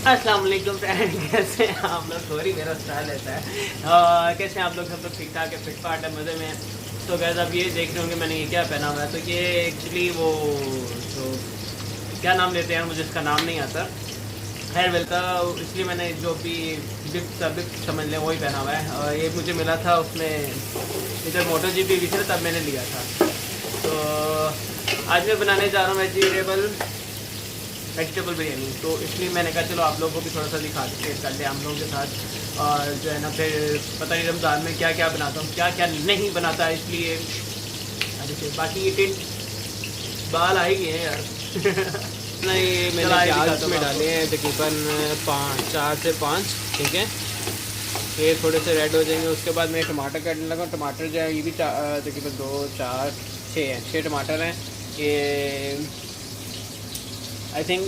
अस्सलाम वालेकुम फ्रेंड, कैसे हैं आप लोग? सॉरी मेरा स्टाइल ऐसा है। कैसे हैं आप लोग? सब लोग ठीक ठाक है, फिट फाट है, मज़े में। तो गैस आप ये देख रहे होंगे मैंने ये क्या पहना हुआ है। तो ये एक्चुअली वो तो क्या नाम लेते हैं, मुझे इसका नाम नहीं आता। खैर वेल का इसलिए मैंने जो भी गिफ्ट समझ लें वही पहना हुआ है। और ये मुझे मिला था उसमें इधर मोटो GP भी था, तब मैंने लिया था। तो आज मैं बनाने जा रहा हूँ वेजिटेबल बिरयानी। तो इसलिए मैंने कहा चलो आप लोगों को भी थोड़ा सा दिखा के शेयर कर ले हम लोगों के साथ। और जो है ना फिर पता नहीं रमज़ान में क्या क्या बनाता हूँ, क्या क्या नहीं बनाता, इसलिए अरे बाकी ये टिन बाल आ ही गए हैं यार। नहीं, ये मैंने प्याज में डाले हैं तकरीबन 4 से 5, ठीक है। ये थोड़े से रेड हो जाएंगे। उसके बाद मैं टमाटर काटने लगा। टमाटर जो है ये भी तकरीबन 2 4 6 हैं, 6 टमाटर हैं। ये आई थिंक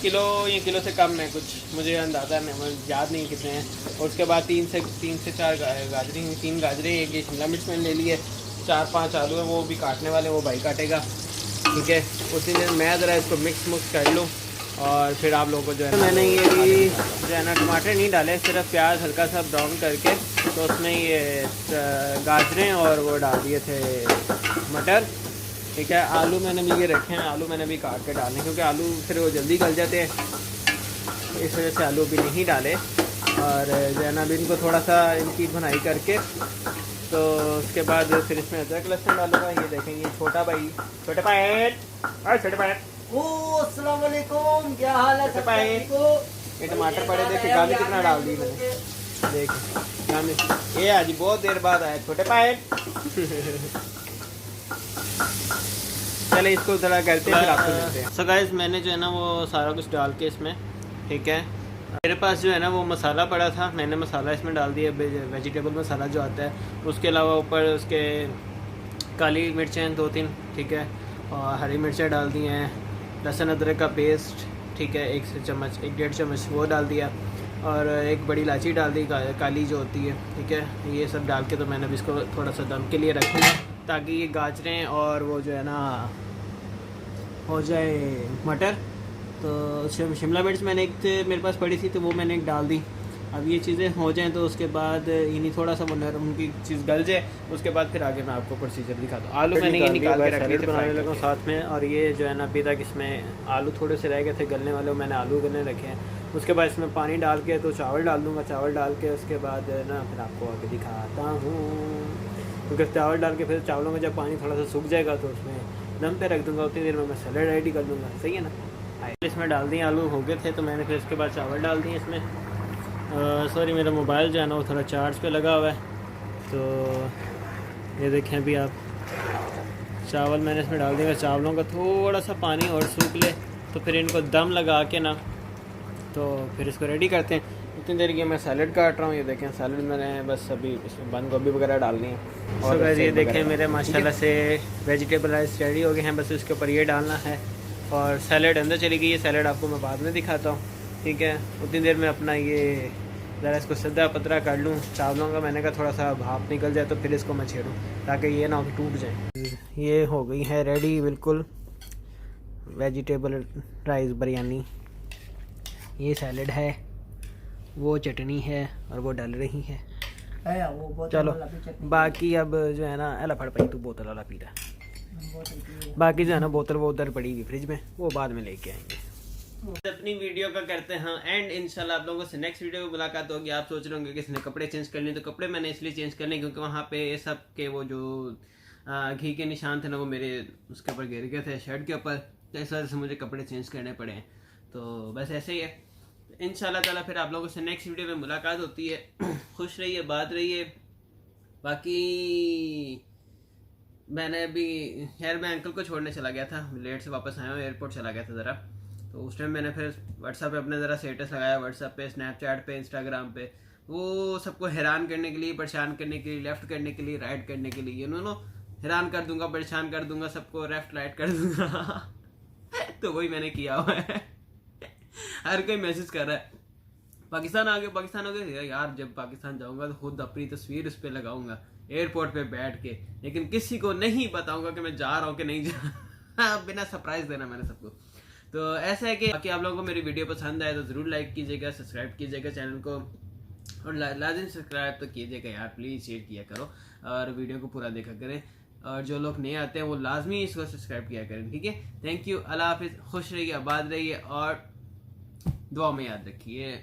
किलो से कम है, कुछ मुझे अंदाज़ा नहीं, मुझे याद नहीं कितने हैं। और उसके बाद 3 से 4 गाजरें, 3 गाजरें, एक ये शिमला मिर्च मैंने ले लिए, 4-5 आलू हैं, वो भी काटने वाले, वो भाई काटेगा, ठीक है। उसी में मैं ज़रा इसको मिक्स कर लूँ और फिर आप लोगों को जो है मैंने ये भी जो है ना टमाटर नहीं डाले, सिर्फ प्याज हल्का सा ब्राउन करके तो उसमें ये गाजरें और वो डाल दिए थे मटर, ठीक है। आलू मैंने भी ये रखे हैं, आलू मैंने भी काट के डालने, क्योंकि आलू फिर वो जल्दी गल जाते हैं, इस वजह से आलू भी नहीं डाले। और जो है ना अभी इनको थोड़ा सा इनकी भुनाई करके तो उसके बाद फिर इसमें अदरक लहसुन डालूंगा। ये देखेंगे छोटे पैट अस्सलाम वालेकुम, क्या हाल है? छोटे पैट ये टमाटर पड़े, देखे गाली कितना डाल दी मैंने, देख ये आज बहुत देर बाद आया छोटे पैट। चले इसको थोड़ा करते हैं, फिर आपको मिलते हैं। सो गाइस मैंने जो है ना वो सारा कुछ डाल के इसमें, ठीक है। मेरे पास जो है ना वो मसाला पड़ा था, मैंने मसाला इसमें डाल दिया, वेजिटेबल मसाला जो आता है। उसके अलावा ऊपर उसके काली मिर्चें 2-3, ठीक है, और हरी मिर्चें डाल दी हैं, लहसुन अदरक का पेस्ट, ठीक है, 1-1.5 चम्मच वो डाल दिया, और एक बड़ी इलायची डाल दी काली जो होती है, ठीक है। ये सब डाल के तो मैंने अभी इसको थोड़ा सा दम के लिए रखूँगा, ताकि ये गाजरें और वो जो है ना हो जाए मटर। तो शिमला मिर्च मैंने एक मेरे पास पड़ी थी, तो वो मैंने एक डाल दी। अब ये चीज़ें हो जाएं तो उसके बाद इन्हीं थोड़ा सा वो नरम उनकी चीज़ गल जाए, उसके बाद फिर आगे मैं आपको प्रोसीजर दिखाता हूँ। आलू मैंने ये निकाल के रख लिए थे बनाने लगा साथ में, और ये जो है ना अभी तक इसमें आलू थोड़े से रह गए थे गलने वाले, मैंने आलू गलने रखे हैं। उसके बाद इसमें पानी डाल के तो चावल डाल दूँगा, चावल डाल के उसके बाद ना फिर आपको आगे दिखाता हूँ, क्योंकि चावल डाल के फिर चावलों में जब पानी थोड़ा सा सूख जाएगा तो उसमें दम पे रख दूँगा, उतनी देर में मैं सैलेड रेडी कर दूँगा, सही है ना। इसमें डाल दिए, आलू हो गए थे तो मैंने फिर उसके बाद चावल डाल दिए इसमें। सॉरी मेरा मोबाइल जो है ना वो थोड़ा चार्ज पे लगा हुआ है, तो ये देखें अभी आप, चावल मैंने इसमें डाल दिया। चावलों का थोड़ा सा पानी और सूख ले तो फिर इनको दम लगा के ना तो फिर इसको रेडी करते हैं। इतनी देर की मैं सैलड काट रहा हूँ। ये देखें सैलड मैंने बस अभी इसमें बंद गोभी वगैरह डालनी है। और ये देखें मेरे माशाल्लाह से वेजिटेबल राइस रेडी हो गए हैं, बस इसके ऊपर ये डालना है और सैलड अंदर चली गई है। सैलड आपको मैं बाद में दिखाता हूँ, ठीक है। उतनी देर में अपना ये ज़रा इसको सीधा पतरा कर लूँ चावलों का। मैंने कहा थोड़ा सा भाप निकल जाए तो फिर इसको मैं छेड़ूँ, ताकि ये ना टूट जाए। ये हो गई है रेडी बिल्कुल वेजिटेबल राइस बिरयानी। ये सैलड है, वो चटनी है और वो डल रही है। वो चलो बाकी अब जो है ना अला फड़ पाई तू बोतल वाला पी रहा, बाकी जो है ना बोतल वो उधर पड़ी हुई फ्रिज में, वो बाद में लेके आएंगे। अपनी वीडियो का करते हैं एंड इंशाल्लाह आप लोगों से नेक्स्ट वीडियो में मुलाकात होगी। आप सोच रहे होंगे कि इसने कपड़े चेंज करने, तो कपड़े मैंने इसलिए चेंज करने क्योंकि वहाँ पे सब के वो जो घी के निशान थे ना वो मेरे उसके ऊपर गिर गए थे शर्ट के ऊपर, तो इस वजह से मुझे कपड़े चेंज करने पड़े हैं। तो बस ऐसे ही है, इंशाल्लाह ताला फिर आप लोगों से नेक्स्ट वीडियो में मुलाकात होती है। खुश रहिए, बात रहिए। बाकी मैंने अभी खैर मैं अंकल को छोड़ने चला गया था, लेट से वापस आया हूँ, एयरपोर्ट चला गया था ज़रा। तो उस टाइम मैंने फिर व्हाट्सएप पे अपने ज़रा स्टेटस लगाया, व्हाट्सएप पे, स्नैपचैट पे, इंस्टाग्राम पे, वो सबको हैरान करने के लिए, परेशान करने के लिए, लेफ़्ट करने के लिए, राइट करने के लिए, हैरान कर दूंगा, परेशान कर दूंगा, सबको लेफ्ट राइट कर दूंगा। तो वही मैंने किया हुआ है। हर कोई मैसेज कर रहा है पाकिस्तान आ गए यार, जब पाकिस्तान जाऊंगा तो खुद अपनी तस्वीर उस पर लगाऊंगा एयरपोर्ट पे बैठ के, लेकिन किसी को नहीं बताऊंगा कि मैं जा रहा हूँ कि नहीं जा। बिना सरप्राइज देना मैंने सबको। तो ऐसा है कि आप लोगों को मेरी वीडियो पसंद आए तो ज़रूर लाइक कीजिएगा, सब्सक्राइब कीजिएगा चैनल को, और लाजिम सब्सक्राइब तो कीजिएगा यार, प्लीज़ शेयर किया करो और वीडियो को पूरा देखा करें, और जो लोग नए आते हैं वो लाजमी इसको सब्सक्राइब किया करें, ठीक है। थैंक यू, अल्लाह हाफिज़, खुश रहिए, आबाद रहिए और दुआ में याद रखिए।